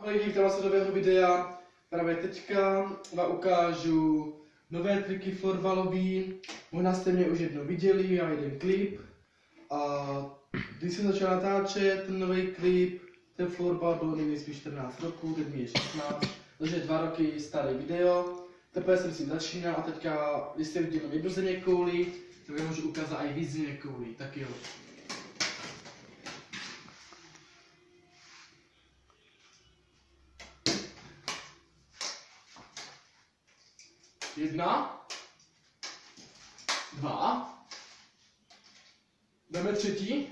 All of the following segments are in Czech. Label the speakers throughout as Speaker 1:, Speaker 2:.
Speaker 1: Ahoj, vítám vás do nového videa. Právě teďka vám ukážu nové triky florbalový. Možná jste mě už jednou viděli, já jeden klip. A když jsem začal natáčet ten nový klip, ten florbal byl nejspíš 14 roků, teď mi je 16, takže 2 roky starý video. Teprve jsem si začínal a teďka, když jste viděli jednu země kouli, tak já můžu ukázat i víc země kouli, tak jo. Jedna, dva, jdeme třetí,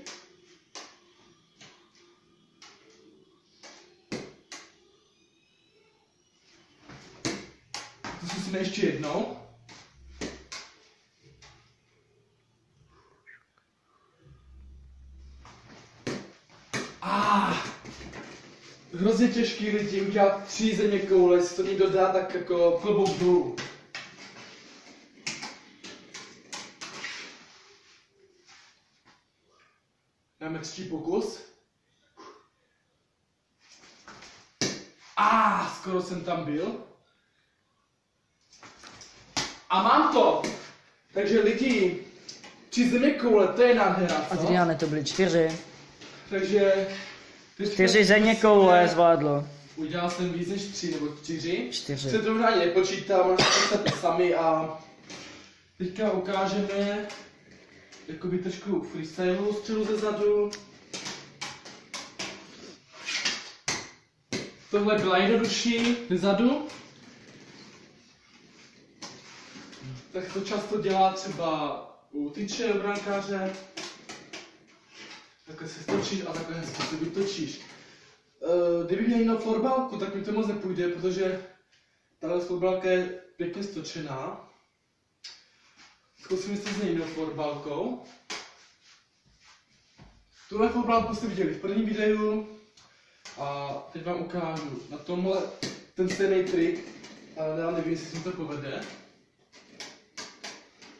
Speaker 1: to zkusíme ještě jednou, hrozně těžký lidi udělat 3 země koule, jestli to někdo dá tak jako klobouk dolů. Dáme třetí pokus. Skoro jsem tam byl. A mám to! Takže lidi, 3 zeměkoule, to je nádhera, co?
Speaker 2: Adriane, to byly 4.
Speaker 1: Takže...
Speaker 2: 4 zeměkoule zvládlo.
Speaker 1: Udělal jsem víc než 3 nebo 4.
Speaker 2: 4.
Speaker 1: Se to možná ani nepočítám, možná to sami a... Teďka ukážeme jakoby trošku freestylu střelu ze zadu. Tohle byla jednodušší ze zadu. Tak to často dělá třeba u tyče, u brankáře. Takhle se stočíš a takhle hezky se vytočíš. Kdybych měl jinou florbalku, tak mi to moc nepůjde, protože tahle florbalka je pěkně stočená. Zkusíme se s jinou florbalkou. Tuhle florbalku jste viděli v prvním videu. A teď vám ukážu na tomhle ten stejný trik, ale já nevím, jestli se mi to povede.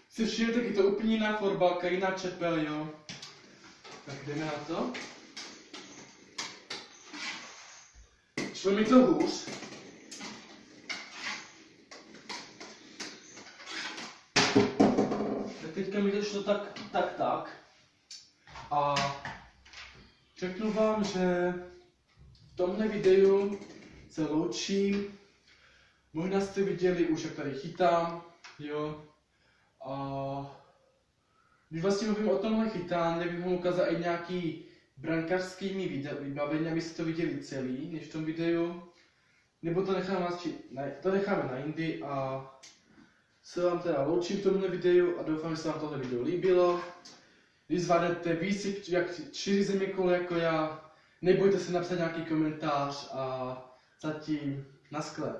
Speaker 1: Si všimněte, je to úplně jiná florbalka, jiná čepel, jo. Tak jdeme na to. Šlo mi to hůř. Tak teďka mi to šlo tak. A řeknu vám, že v tomhle videu se loučím. Možná jste viděli už, jak tady chytám, jo. A když vlastně mluvím o tomhle chytání, bych vám ukázal i nějaký brankářskými vybavení, abyste to viděli celý, než v tom videu. Nebo to necháme na jindy a se vám teda loučím v tomhle videu a doufám, že se vám tohle video líbilo. Když zvládnete víc jak 4 zeměkoule jako já, nebojte se napsat nějaký komentář a zatím naschle.